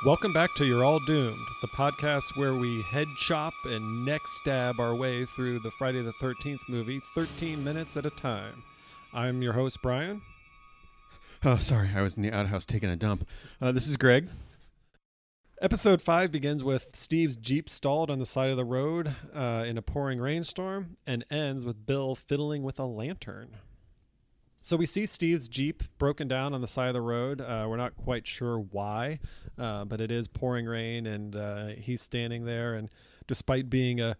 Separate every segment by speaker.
Speaker 1: Welcome back to You're All Doomed, the podcast where we head chop and neck stab our way through the Friday the 13th movie 13 minutes at a time. I'm your host, Brian.
Speaker 2: Oh, sorry. I was in the outhouse taking a dump. This is Greg.
Speaker 1: Episode 5 begins with Steve's Jeep stalled on the side of the road in a pouring rainstorm and ends with Bill fiddling with a lantern. So we see Steve's Jeep broken down on the side of the road. We're not quite sure why, but it is pouring rain, and he's standing there. And despite being a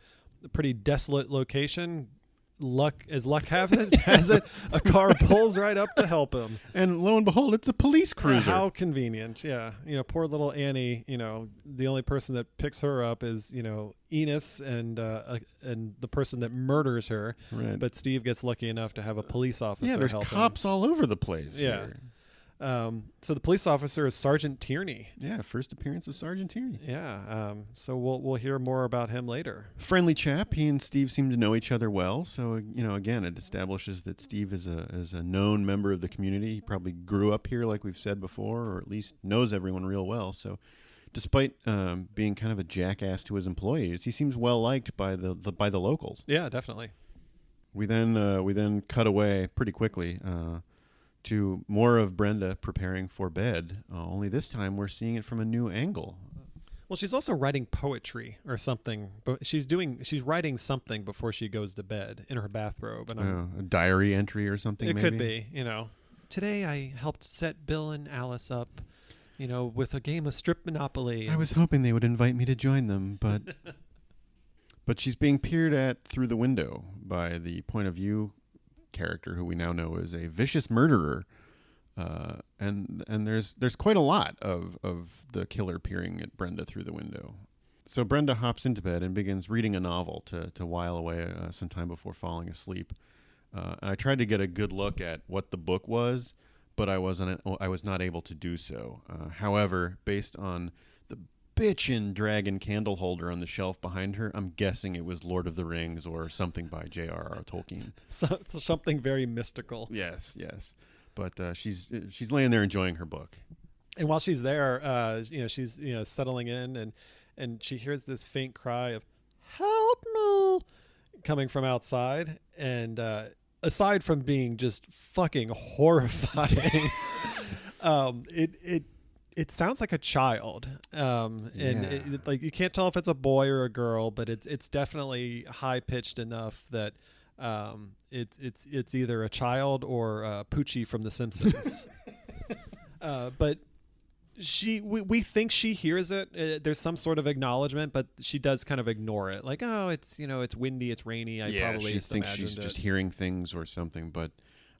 Speaker 1: pretty desolate location, has it, a car pulls right up to help him.
Speaker 2: And lo and behold, it's a police cruiser.
Speaker 1: How convenient, yeah. Poor little Annie. The only person that picks her up is Enos and the person that murders her.
Speaker 2: Right.
Speaker 1: But Steve gets lucky enough to have a police officer.
Speaker 2: Yeah, there's
Speaker 1: help
Speaker 2: cops
Speaker 1: him.
Speaker 2: all over the place.
Speaker 1: Yeah.
Speaker 2: Here.
Speaker 1: So the police officer is Sergeant Tierney.
Speaker 2: Yeah, first appearance of Sergeant Tierney.
Speaker 1: Yeah. So we'll hear more about him later.
Speaker 2: Friendly chap. He and Steve seem to know each other well. So again, it establishes that Steve is a known member of the community. He probably grew up here, like we've said before, or at least knows everyone real well. So, despite being kind of a jackass to his employees, he seems well liked by the locals.
Speaker 1: Yeah, definitely.
Speaker 2: We then cut away pretty quickly. To more of Brenda preparing for bed, only this time we're seeing it from a new angle.
Speaker 1: Well, she's also writing poetry or something, but she's writing something before she goes to bed in her bathrobe. And
Speaker 2: A diary entry or something,
Speaker 1: it
Speaker 2: maybe?
Speaker 1: could be, Today I helped set Bill and Alice up, with a game of strip Monopoly.
Speaker 2: I was hoping they would invite me to join them, but but she's being peered at through the window by the point of view character who we now know is a vicious murderer, and there's quite a lot of the killer peering at Brenda through the window. So Brenda hops into bed and begins reading a novel to while away some time before falling asleep. I tried to get a good look at what the book was, but I was not able to do so. However, based on the bitchin' dragon candle holder on the shelf behind her, I'm guessing it was Lord of the Rings or something by J.R.R. Tolkien.
Speaker 1: So something very mystical.
Speaker 2: Yes. But she's laying there enjoying her book.
Speaker 1: And while she's there, she's settling in, and she hears this faint cry of "Help me!" coming from outside. And aside from being just fucking horrifying, it sounds like a child, and you can't tell if it's a boy or a girl, but it's definitely high pitched enough that it's either a child or Poochie from The Simpsons. But we think she hears it. There's some sort of acknowledgement, but she does kind of ignore it. Like, oh, it's windy, it's rainy.
Speaker 2: She thinks she's just hearing things or something, but.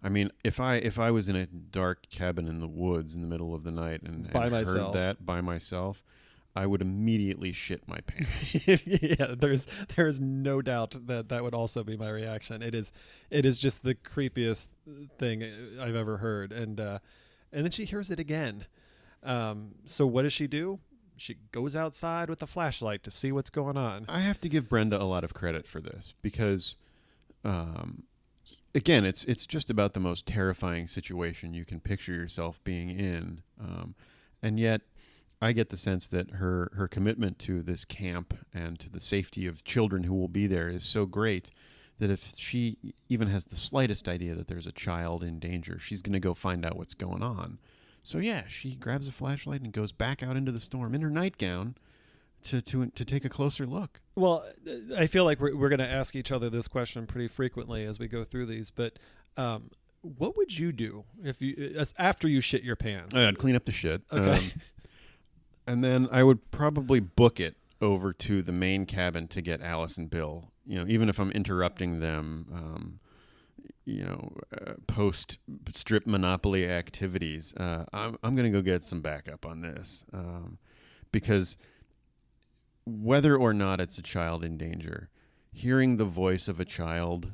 Speaker 2: I mean, if I was in a dark cabin in the woods in the middle of the night and heard that by myself, I would immediately shit my pants.
Speaker 1: Yeah, there's no doubt that would also be my reaction. It is just the creepiest thing I've ever heard. And then she hears it again. So what does she do? She goes outside with a flashlight to see what's going on.
Speaker 2: I have to give Brenda a lot of credit for this because. Again, it's just about the most terrifying situation you can picture yourself being in, and yet I get the sense that her commitment to this camp and to the safety of children who will be there is so great that if she even has the slightest idea that there's a child in danger, she's going to go find out what's going on. So yeah, she grabs a flashlight and goes back out into the storm in her nightgown to take a closer look.
Speaker 1: Well, I feel like we're going to ask each other this question pretty frequently as we go through these, but what would you do after you shit your pants?
Speaker 2: I'd clean up the shit.
Speaker 1: Okay.
Speaker 2: And then I would probably book it over to the main cabin to get Alice and Bill. Even if I'm interrupting them, post strip Monopoly activities, I'm going to go get some backup on this because. Whether or not it's a child in danger, hearing the voice of a child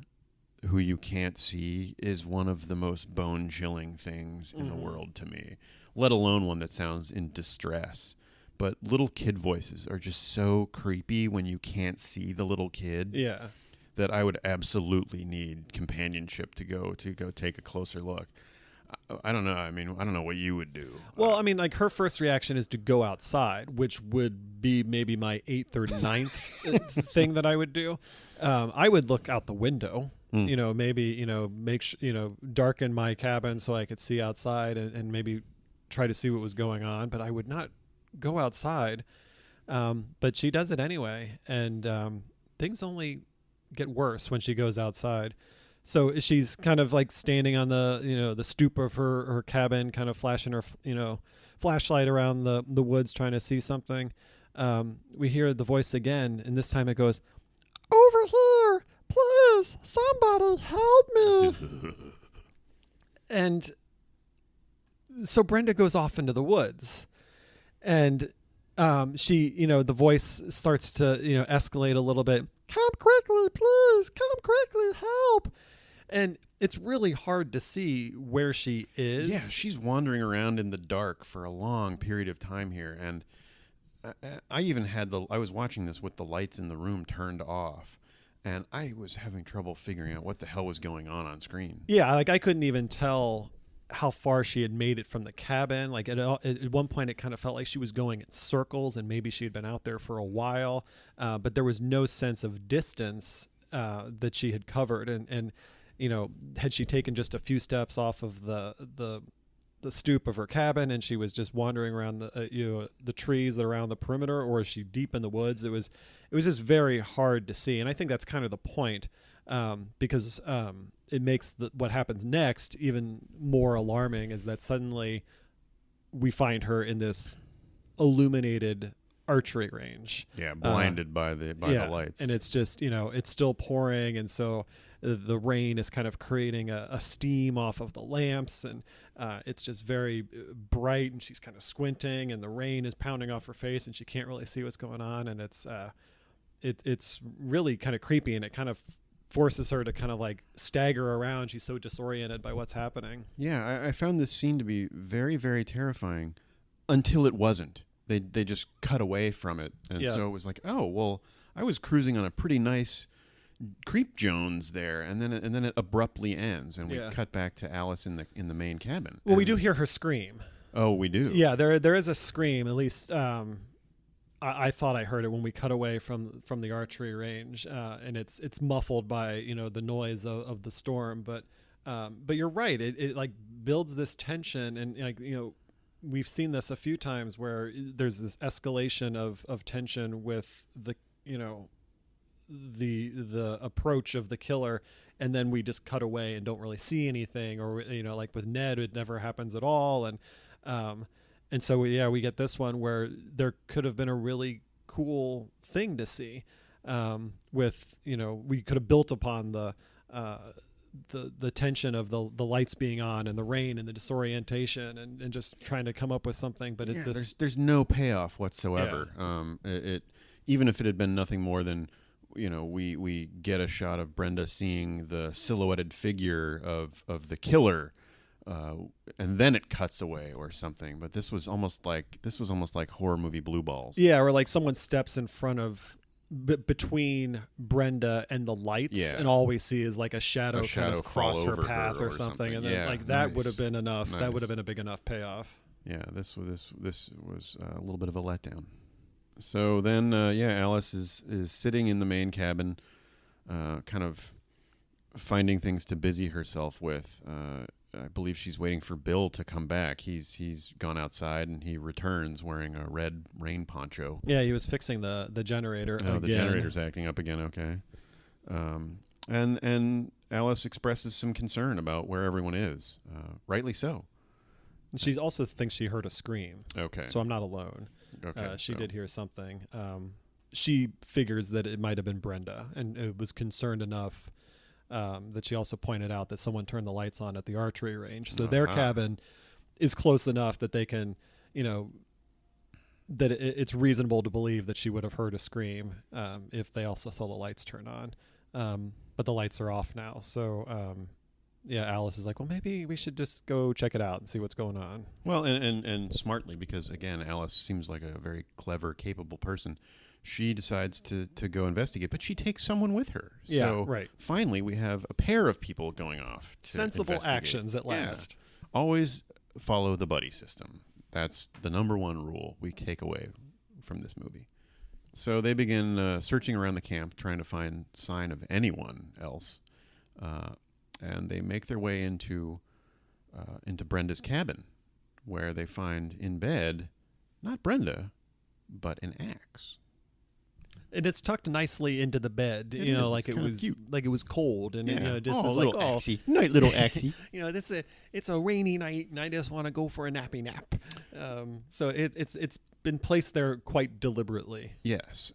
Speaker 2: who you can't see is one of the most bone-chilling things in the world to me, let alone one that sounds in distress. But little kid voices are just so creepy when you can't see the little kid.
Speaker 1: Yeah.
Speaker 2: That I would absolutely need companionship to go take a closer look. I don't know. I mean, I don't know what you would do.
Speaker 1: Well, I mean, like her first reaction is to go outside, which would be maybe my 8th or 9th thing that I would do. I would look out the window, maybe, darken my cabin so I could see outside and maybe try to see what was going on. But I would not go outside. But she does it anyway. And things only get worse when she goes outside. So she's kind of like standing on the stoop of her cabin, kind of flashing her, flashlight around the woods, trying to see something. We hear the voice again, and this time it goes, "Over here, please, somebody help me." And so Brenda goes off into the woods, and she, the voice starts to, escalate a little bit. "Come quickly, please, come quickly, help." And it's really hard to see where she is.
Speaker 2: Yeah, she's wandering around in the dark for a long period of time here. And I even had I was watching this with the lights in the room turned off. And I was having trouble figuring out what the hell was going on screen.
Speaker 1: Yeah, like I couldn't even tell how far she had made it from the cabin. Like at one point, it kind of felt like she was going in circles, and maybe she had been out there for a while. But there was no sense of distance that she had covered. And had she taken just a few steps off of the stoop of her cabin and she was just wandering around the trees around the perimeter, or is she deep in the woods? It was just very hard to see. And I think that's kind of the point, because it makes what happens next even more alarming, is that suddenly we find her in this illuminated archery range.
Speaker 2: Yeah, blinded by the lights.
Speaker 1: And it's just, it's still pouring, and so the rain is kind of creating a steam off of the lamps, and it's just very bright, and she's kind of squinting, and the rain is pounding off her face, and she can't really see what's going on, and it's really kind of creepy, and it kind of forces her to kind of like stagger around. She's so disoriented by what's happening.
Speaker 2: Yeah, I found this scene to be very, very terrifying until it wasn't. They just cut away from it, and so it was like, oh well, I was cruising on a pretty nice Creep Jones there, and then it abruptly ends, and we cut back to Alice in the main cabin.
Speaker 1: Well, we do hear her scream.
Speaker 2: Oh, we do.
Speaker 1: Yeah, there is a scream. At least I thought I heard it when we cut away from the archery range, and it's muffled by the noise of the storm. But you're right. It like builds this tension, and like we've seen this a few times where there's this escalation of tension with the approach of the killer, and then we just cut away and don't really see anything, or like with Ned, it never happens at all. And so we get this one where there could have been a really cool thing to see, with we could have built upon the tension of the lights being on and the rain and the disorientation and just trying to come up with something, but
Speaker 2: there's no payoff whatsoever. It even if it had been nothing more than we get a shot of Brenda seeing the silhouetted figure of the killer, and then it cuts away or something. But this was almost like horror movie Blue Balls.
Speaker 1: Yeah, or like someone steps in front of between Brenda and the lights, and all we see is like a shadow kind of cross her path or something, and then that would have been enough. Nice. That would have been a big enough payoff.
Speaker 2: Yeah, this was a little bit of a letdown. So then, Alice is sitting in the main cabin, kind of finding things to busy herself with. I believe she's waiting for Bill to come back. He's gone outside, and he returns wearing a red rain poncho.
Speaker 1: Yeah, he was fixing the generator.
Speaker 2: Oh,
Speaker 1: again.
Speaker 2: The generator's acting up again. Okay. And Alice expresses some concern about where everyone is. Rightly so.
Speaker 1: She also thinks she heard a scream.
Speaker 2: Okay.
Speaker 1: So I'm not alone.
Speaker 2: Okay.
Speaker 1: She did hear something. She figures that it might have been Brenda, and it was concerned enough that she also pointed out that someone turned the lights on at the archery range. So their cabin is close enough that they can, that it's reasonable to believe that she would have heard a scream if they also saw the lights turn on. But the lights are off now. So, Alice is like, well, maybe we should just go check it out and see what's going on.
Speaker 2: Well, and smartly, because, again, Alice seems like a very clever, capable person. She decides to go investigate, but she takes someone with her.
Speaker 1: Yeah,
Speaker 2: so
Speaker 1: right.
Speaker 2: Finally, we have a pair of people going off to
Speaker 1: sensible
Speaker 2: investigate.
Speaker 1: Actions at last.
Speaker 2: Always follow the buddy system. That's the number one rule we take away from this movie. So they begin searching around the camp, trying to find sign of anyone else, and they make their way into Brenda's cabin, where they find in bed not Brenda, but an axe.
Speaker 1: And it's tucked nicely into the bed,
Speaker 2: It
Speaker 1: you know,
Speaker 2: is.
Speaker 1: like
Speaker 2: It's
Speaker 1: it
Speaker 2: kinda
Speaker 1: was
Speaker 2: cute.
Speaker 1: like it was cold, and
Speaker 2: Yeah.
Speaker 1: it just
Speaker 2: Oh,
Speaker 1: was
Speaker 2: little
Speaker 1: like,
Speaker 2: axie. Night, little axie.
Speaker 1: it's a rainy night, and I just want to go for a nappy nap. So it's been placed there quite deliberately.
Speaker 2: Yes.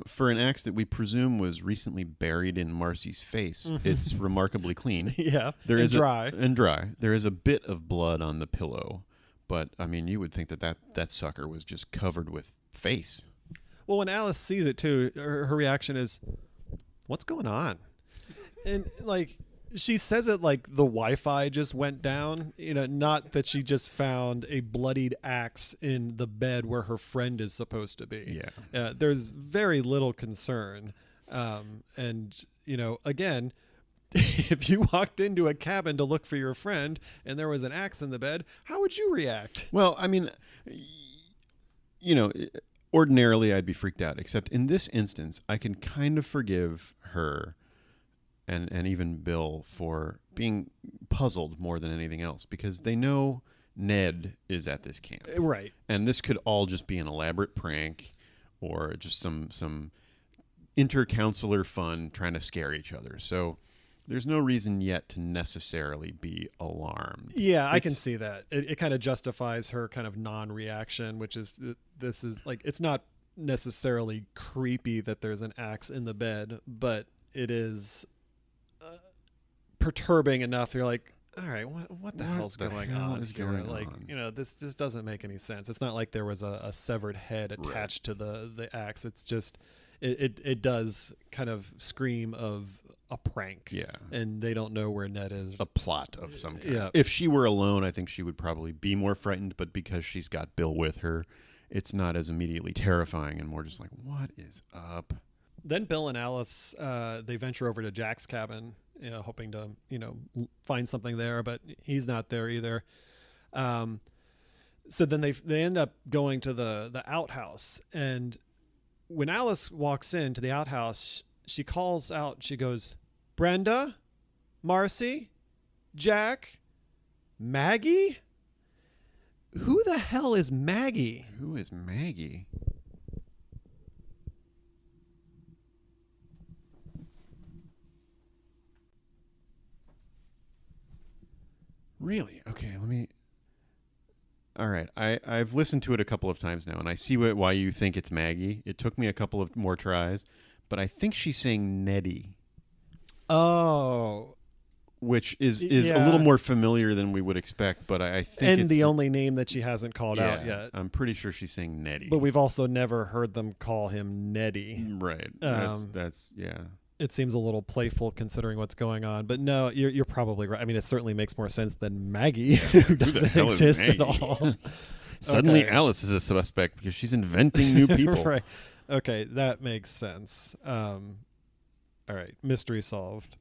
Speaker 2: For an axe that we presume was recently buried in Marcy's face, it's remarkably clean.
Speaker 1: Yeah,
Speaker 2: There
Speaker 1: and
Speaker 2: is
Speaker 1: dry.
Speaker 2: And dry. There is a bit of blood on the pillow, but I mean, you would think that sucker was just covered with face.
Speaker 1: Well, when Alice sees it too, her reaction is, "What's going on?" And like she says it like the Wi-Fi just went down. You know, not that she just found a bloodied axe in the bed where her friend is supposed to be.
Speaker 2: Yeah.
Speaker 1: There's very little concern, and you know, again. If you walked into a cabin to look for your friend and there was an axe in the bed, how would you react?
Speaker 2: Well, I mean, you know, ordinarily I'd be freaked out, except in this instance, I can kind of forgive her and even Bill for being puzzled more than anything else, because they know Ned is at this camp.
Speaker 1: Right.
Speaker 2: And this could all just be an elaborate prank or just some inter-counselor fun trying to scare each other. So there's no reason yet to necessarily be alarmed.
Speaker 1: Yeah, I can see that. It kind of justifies her kind of non-reaction, which is, this is like, it's not necessarily creepy that there's an axe in the bed, but it is perturbing enough. You're like, all right, what the hell's going on here? Like, you know, this doesn't make any sense. It's not like there was a severed head attached to the axe. It's just, it does kind of scream of a prank.
Speaker 2: Yeah.
Speaker 1: And they don't know where Ned is.
Speaker 2: A plot of some kind.
Speaker 1: Yeah.
Speaker 2: If she were alone, I think she would probably be more frightened, but because she's got Bill with her, it's not as immediately terrifying and more just like, what is up?
Speaker 1: Then Bill and Alice, they venture over to Jack's cabin, you know, hoping to, you know, find something there, but he's not there either. So then they end up going to the outhouse, and when Alice walks into the outhouse, she calls out, she goes, "Brenda, Marcy, Jack, Maggie? Who the hell is Maggie?"
Speaker 2: Who is Maggie? Really? Okay, let me... All right, I've listened to it a couple of times now, and I see why you think it's Maggie. It took me a couple of more tries, but I think she's saying Nettie.
Speaker 1: Oh.
Speaker 2: Which is a little more familiar than we would expect, but I think
Speaker 1: and
Speaker 2: it's...
Speaker 1: the only name that she hasn't called out yet.
Speaker 2: I'm pretty sure she's saying Nettie.
Speaker 1: But we've also never heard them call him Nettie.
Speaker 2: Right. That's yeah.
Speaker 1: It seems a little playful considering what's going on, but no, you're probably right. I mean, it certainly makes more sense than Maggie, who doesn't exist at all.
Speaker 2: Suddenly, Alice is a suspect because she's inventing new people.
Speaker 1: Right. Okay, that makes sense. All right, mystery solved.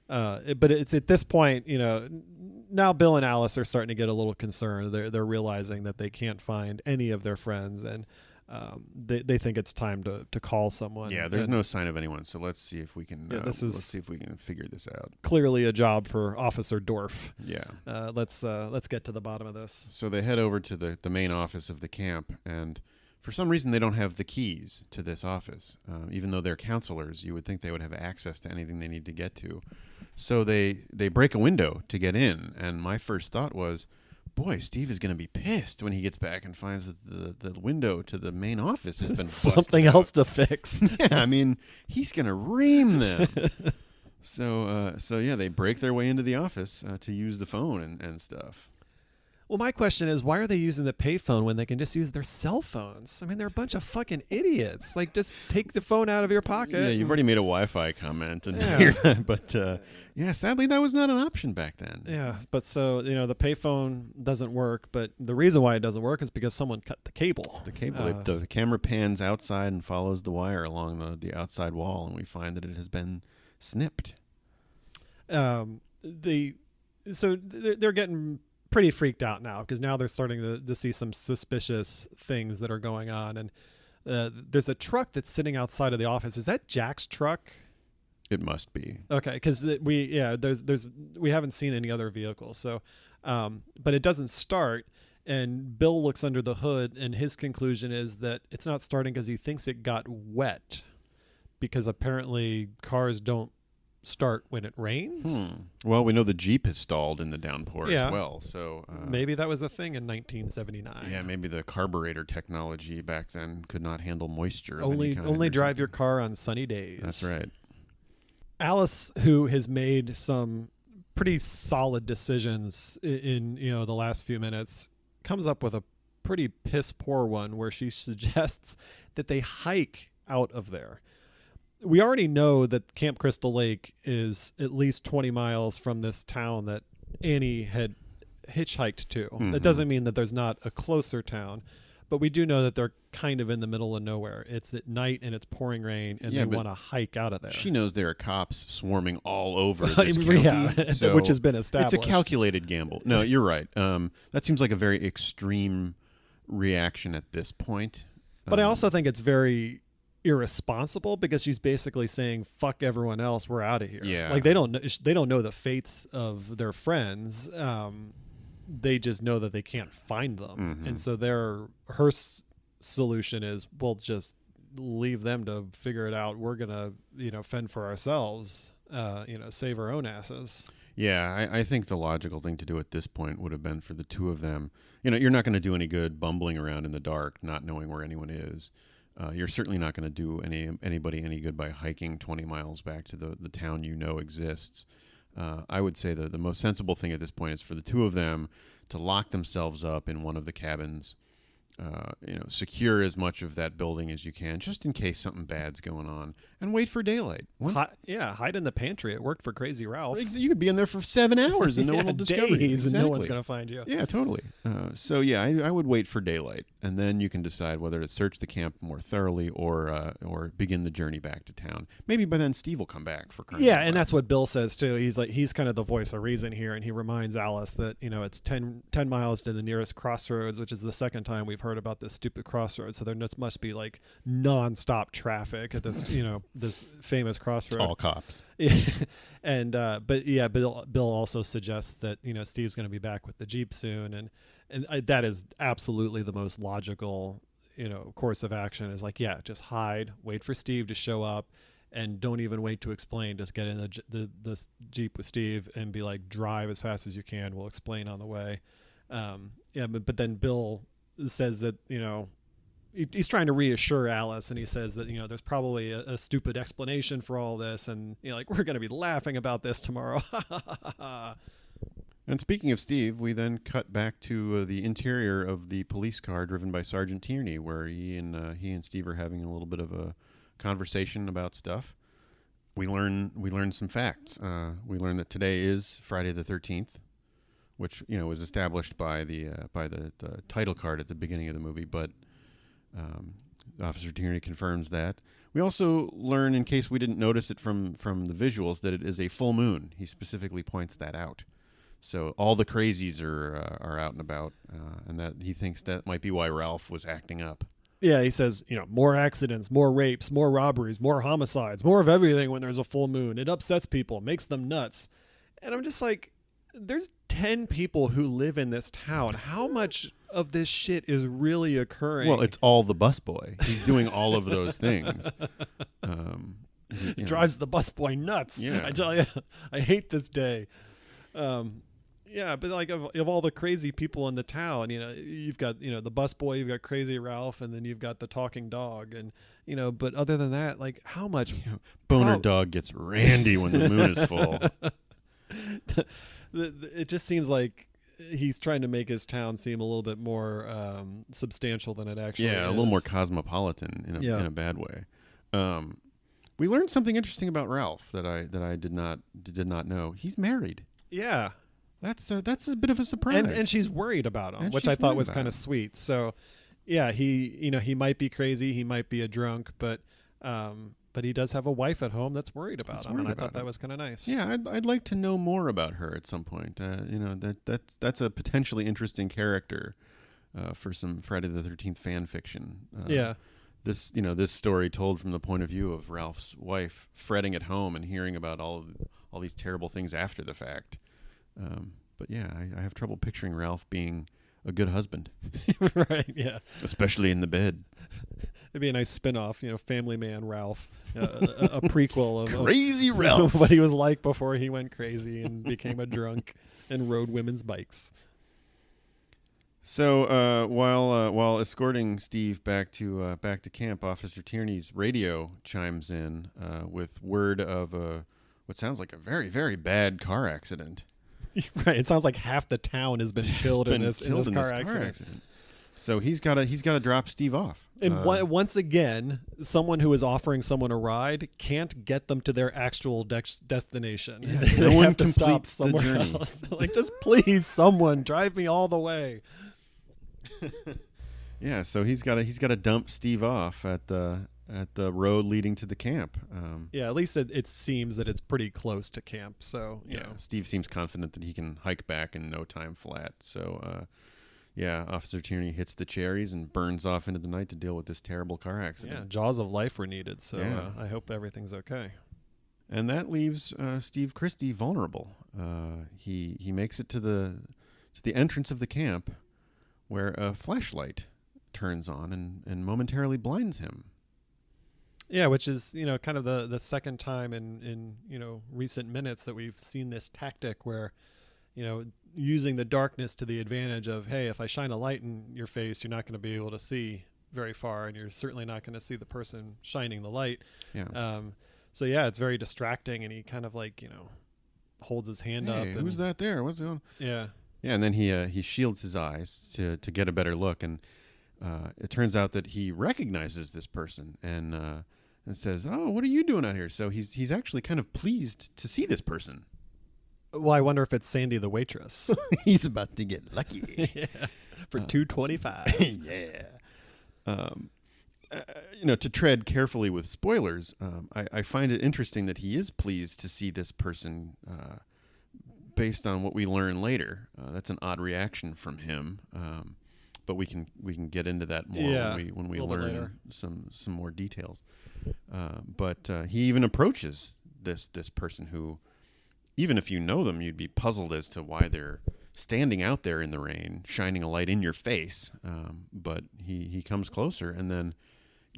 Speaker 1: But it's at this point, you know, now Bill and Alice are starting to get a little concerned. They're realizing that they can't find any of their friends, and they think it's time to call someone.
Speaker 2: Yeah, there's no sign of anyone, so let's see if we can.
Speaker 1: Let's
Speaker 2: see if we can figure this out.
Speaker 1: Clearly, a job for Officer Dorff.
Speaker 2: Yeah.
Speaker 1: Let's get to the bottom of this.
Speaker 2: So they head over to the main office of the camp, and for some reason they don't have the keys to this office. Even though they're counselors, you would think they would have access to anything they need to get to. So they break a window to get in, and my first thought was, boy, Steve is going to be pissed when he gets back and finds that the window to the main office has been busted
Speaker 1: something
Speaker 2: out.
Speaker 1: else to fix.
Speaker 2: Yeah, I mean, he's going to ream them. So yeah, they break their way into the office to use the phone and stuff.
Speaker 1: Well, my question is, why are they using the payphone when they can just use their cell phones? I mean, they're a bunch of fucking idiots. Like, just take the phone out of your pocket.
Speaker 2: Yeah, you've already made a Wi-Fi comment, and but yeah, sadly that was not an option back then.
Speaker 1: Yeah, but so, you know, the payphone doesn't work, but the reason why it doesn't work is because someone cut the cable.
Speaker 2: The cable, the camera pans outside and follows the wire along the outside wall, and we find that it has been snipped.
Speaker 1: So they're getting pretty freaked out now because now they're starting to see some suspicious things that are going on. And there's a truck that's sitting outside of the office. Is that Jack's truck?
Speaker 2: It must be.
Speaker 1: Okay, because we haven't seen any other vehicles. So, but it doesn't start. And Bill looks under the hood, and his conclusion is that it's not starting because he thinks it got wet, because apparently cars don't start when it rains.
Speaker 2: Well, we know the Jeep is stalled in the downpour
Speaker 1: Yeah.
Speaker 2: as well. So
Speaker 1: Maybe that was a thing in 1979.
Speaker 2: yeah, maybe the carburetor technology back then could not handle moisture. of any
Speaker 1: Only
Speaker 2: kind
Speaker 1: only
Speaker 2: or
Speaker 1: drive your
Speaker 2: something.
Speaker 1: car on sunny days.
Speaker 2: That's right.
Speaker 1: Alice, who has made some pretty solid decisions in the last few minutes, comes up with a pretty piss poor one where she suggests that they hike out of there. We already know that Camp Crystal Lake is at least 20 miles from this town that Annie had hitchhiked to.
Speaker 2: Mhm.
Speaker 1: That doesn't mean that there's not a closer town, but we do know that they're kind of in the middle of nowhere. It's at night and it's pouring rain, and
Speaker 2: Yeah,
Speaker 1: they
Speaker 2: but
Speaker 1: want to hike out of there.
Speaker 2: She knows there are cops swarming all over this county,
Speaker 1: Yeah,
Speaker 2: so
Speaker 1: which has been established.
Speaker 2: it's a calculated gamble. No, you're right. That seems like a very extreme reaction at this point.
Speaker 1: But I also think it's very irresponsible because she's basically saying fuck everyone else, we're out of here.
Speaker 2: Yeah.
Speaker 1: Like they don't know the fates of their friends. They just know that they can't find them.
Speaker 2: Mhm.
Speaker 1: And so her solution is, we'll just leave them to figure it out. We're gonna fend for ourselves, save our own asses.
Speaker 2: Yeah, I think the logical thing to do at this point would have been for the two of them. You're not going to do any good bumbling around in the dark, not knowing where anyone is. You're certainly not going to do anybody any good by hiking 20 miles back to the town exists. I would say the most sensible thing at this point is for the two of them to lock themselves up in one of the cabins, secure as much of that building as you can, just in case something bad's going on, and wait for daylight.
Speaker 1: Hide in the pantry. It worked for Crazy Ralph.
Speaker 2: You could be in there for 7 hours and no one will discover you.
Speaker 1: Days, and no one's
Speaker 2: Exactly.
Speaker 1: going to find you.
Speaker 2: Yeah, totally. So yeah, I would wait for daylight, and then you can decide whether to search the camp more thoroughly or begin the journey back to town. Maybe by then Steve will come back for crying
Speaker 1: Yeah,
Speaker 2: out
Speaker 1: and
Speaker 2: loud.
Speaker 1: that's what Bill says too. He's kind of the voice of reason here, and he reminds Alice that it's 10 miles to the nearest crossroads, which is the second time we've heard about this stupid crossroads. So there must be like nonstop traffic at this this famous crossroad.
Speaker 2: all cops.
Speaker 1: And but yeah, Bill also suggests that Steve's going to be back with the Jeep soon, and that is absolutely the most logical course of action. Is like, yeah, just hide, wait for Steve to show up, and don't even wait to explain. Just get in the Jeep with Steve and be like, drive as fast as you can. We'll explain on the way. But then Bill says that he's trying to reassure Alice, and he says that there's probably a stupid explanation for all this, and like, we're going to be laughing about this tomorrow.
Speaker 2: And speaking of Steve, we then cut back to the interior of the police car driven by Sergeant Tierney, where he and Steve are having a little bit of a conversation about stuff. We learn some facts. We learn that today is Friday the 13th, which was established by the title card at the beginning of the movie, but Officer Tierney confirms that. We also learn, in case we didn't notice it from the visuals, that it is a full moon. He specifically points that out. So all the crazies are out and about, and that he thinks that might be why Ralph was acting up.
Speaker 1: Yeah, he says, more accidents, more rapes, more robberies, more homicides, more of everything when there's a full moon. It upsets people, makes them nuts. And I'm just like, there's 10 people who live in this town. How much of this shit is really occurring?
Speaker 2: Well, it's all the busboy. He's doing all of those things.
Speaker 1: Drives the busboy nuts.
Speaker 2: Yeah.
Speaker 1: I tell you, I hate this day. Yeah, but like of all the crazy people in the town, you've got the busboy, you've got Crazy Ralph, and then you've got the talking dog, and but other than that, like how much
Speaker 2: Boner dog gets randy when the moon is full.
Speaker 1: It just seems like he's trying to make his town seem a little bit more substantial than it actually is.
Speaker 2: Yeah, a little more cosmopolitan in a bad way. We learned something interesting about Ralph that I did not know. He's married.
Speaker 1: Yeah.
Speaker 2: That's a bit of a surprise.
Speaker 1: And she's worried about him,
Speaker 2: And
Speaker 1: which
Speaker 2: she's
Speaker 1: I thought
Speaker 2: worried
Speaker 1: was
Speaker 2: about
Speaker 1: kind
Speaker 2: him.
Speaker 1: of sweet. So, yeah, he might be crazy, he might be a drunk, but but he does have a wife at home that's worried about
Speaker 2: That's
Speaker 1: him,
Speaker 2: worried
Speaker 1: and I
Speaker 2: about
Speaker 1: thought that
Speaker 2: him.
Speaker 1: was kind of nice.
Speaker 2: Yeah, I'd like to know more about her at some point. That's a potentially interesting character for some Friday the 13th fan fiction.
Speaker 1: Yeah.
Speaker 2: This story told from the point of view of Ralph's wife fretting at home and hearing about all these terrible things after the fact. But yeah, I have trouble picturing Ralph being a good husband,
Speaker 1: Right, yeah.
Speaker 2: especially in the bed.
Speaker 1: It'd be a nice spin-off, Family Man Ralph, a prequel of
Speaker 2: Crazy Ralph.
Speaker 1: what he was like before he went crazy and became a drunk and rode women's bikes.
Speaker 2: So while escorting Steve back to camp, Officer Tierney's radio chimes in with word of what sounds like a very, very bad car accident.
Speaker 1: Right, it sounds like half the town has been killed in this car accident.
Speaker 2: So he's got to drop Steve off.
Speaker 1: And once again, someone who is offering someone a ride can't get them to their actual destination.
Speaker 2: Yeah,
Speaker 1: They
Speaker 2: no one
Speaker 1: have to stop
Speaker 2: completes the
Speaker 1: somewhere
Speaker 2: journey.
Speaker 1: else. Like, just please, someone drive me all the way.
Speaker 2: Yeah, so he's got to dump Steve off at the road leading to the camp.
Speaker 1: Yeah, at least it seems that it's pretty close to camp. So you know,
Speaker 2: Steve seems confident that he can hike back in no time flat. So Officer Tierney hits the cherries and burns off into the night to deal with this terrible car accident.
Speaker 1: yeah, jaws of life were needed. So
Speaker 2: Yeah.
Speaker 1: I hope everything's okay.
Speaker 2: And that leaves Steve Christie vulnerable. He makes it to the entrance of the camp, where a flashlight turns on and momentarily blinds him.
Speaker 1: Yeah, which is kind of the second time in recent minutes that we've seen this tactic where using the darkness to the advantage of, hey, if I shine a light in your face, you're not going to be able to see very far, and you're certainly not going to see the person shining the light.
Speaker 2: Yeah.
Speaker 1: So yeah, it's very distracting, and he kind of holds his hand up.
Speaker 2: Hey,
Speaker 1: And,
Speaker 2: who's that there? What's going on?
Speaker 1: Yeah.
Speaker 2: Yeah, and then he shields his eyes to get a better look, and it turns out that he recognizes this person and says, "Oh, what are you doing out here?" So he's actually kind of pleased to see this person.
Speaker 1: Well, I wonder if it's Sandy the waitress.
Speaker 2: He's about to get lucky.
Speaker 1: Yeah. For $2.25.
Speaker 2: Yeah. To tread carefully with spoilers, I find it interesting that he is pleased to see this person based on what we learn later. That's an odd reaction from him, but we can get into that more when we learn some more details. But he even approaches this person who, even if you know them, you'd be puzzled as to why they're standing out there in the rain, shining a light in your face. But he comes closer and then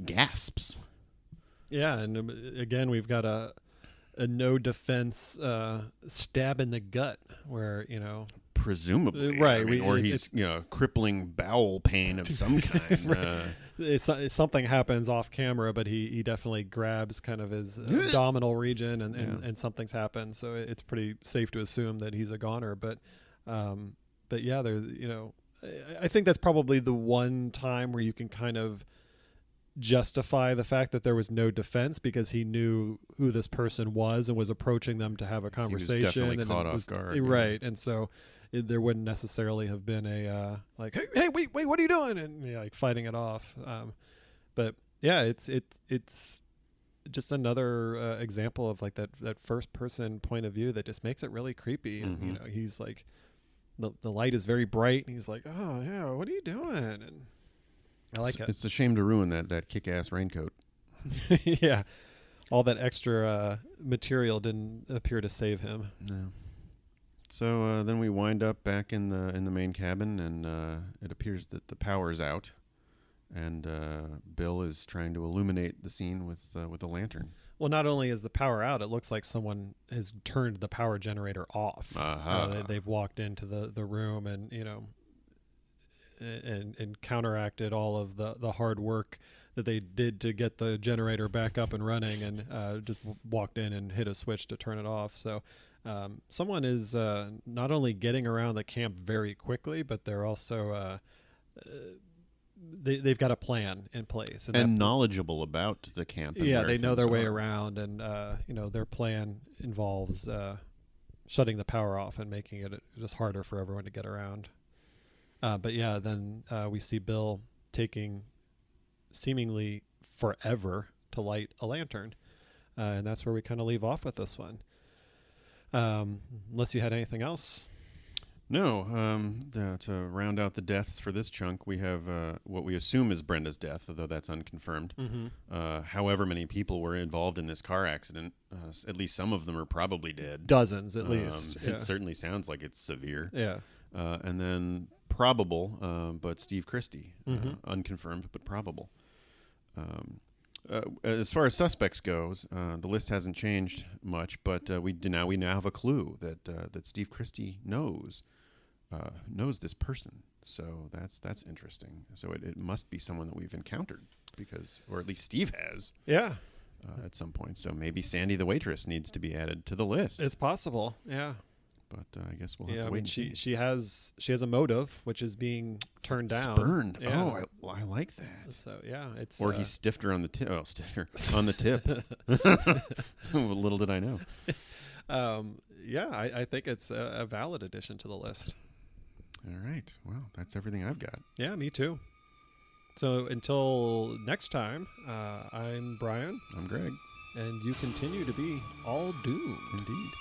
Speaker 2: gasps.
Speaker 1: Yeah, and again, we've got a no defense stab in the gut where
Speaker 2: Presumably,
Speaker 1: right,
Speaker 2: I mean, or he's crippling bowel pain of some kind.
Speaker 1: Something happens off camera, but he definitely grabs kind of his abdominal region, and something's happened. So it's pretty safe to assume that he's a goner. But yeah, I think that's probably the one time where you can kind of justify the fact that there was no defense, because he knew who this person was and was approaching them to have a conversation.
Speaker 2: He was definitely
Speaker 1: and
Speaker 2: caught off guard,
Speaker 1: right? And so there wouldn't necessarily have been a hey, wait, what are you doing? And fighting it off. But yeah, it's just another example of that first person point of view that just makes it really creepy.
Speaker 2: Mm-hmm.
Speaker 1: And he's like, the light is very bright, and he's like, oh yeah, what are you doing? And I like it.
Speaker 2: It's a shame to ruin that kick-ass raincoat.
Speaker 1: Yeah, all that extra material didn't appear to save him.
Speaker 2: No. So then we wind up back in the main cabin, and it appears that the power's out, and Bill is trying to illuminate the scene with a lantern.
Speaker 1: Well, not only is the power out, it looks like someone has turned the power generator off. They've walked into the room and and counteracted all of the hard work that they did to get the generator back up and running, and just walked in and hit a switch to turn it off. So someone is not only getting around the camp very quickly, but they're also they've got a plan in place
Speaker 2: and knowlegeable about the camp.
Speaker 1: Yeah, they know their way around, and their plan involves shutting the power off and making it just harder for everyone to get around. But yeah, then we see Bill taking seemingly forever to light a lantern. And that's where we kind of leave off with this one. Unless you had anything else.
Speaker 2: No, to round out the deaths for this chunk, we have what we assume is Brenda's death, although that's unconfirmed. However many people were involved in this car accident, at least some of them are probably dead.
Speaker 1: Dozens, at least.
Speaker 2: It certainly sounds like it's severe.
Speaker 1: Yeah.
Speaker 2: And then probable, but Steve Christie. Unconfirmed, but probable. As far as suspects goes, the list hasn't changed much, but we now have a clue that Steve Christie knows this person. So that's interesting. So it must be someone that we've encountered, or at least Steve has.
Speaker 1: Yeah.
Speaker 2: At some point. So maybe Sandy the waitress needs to be added to the list.
Speaker 1: It's possible. Yeah.
Speaker 2: But I guess we'll have to wait and see.
Speaker 1: She has a motive, which is being turned down.
Speaker 2: Spurned.
Speaker 1: Yeah.
Speaker 2: Oh, I like that.
Speaker 1: So yeah, it's
Speaker 2: or he stiffed her on the tip. Oh, stiffed her on the tip. Little did I know.
Speaker 1: Yeah, I think it's a valid addition to the list.
Speaker 2: All right. Well, that's everything I've got.
Speaker 1: Yeah, me too. So until next time, I'm Brian.
Speaker 2: I'm Greg.
Speaker 1: And you continue to be all doomed.
Speaker 2: Indeed.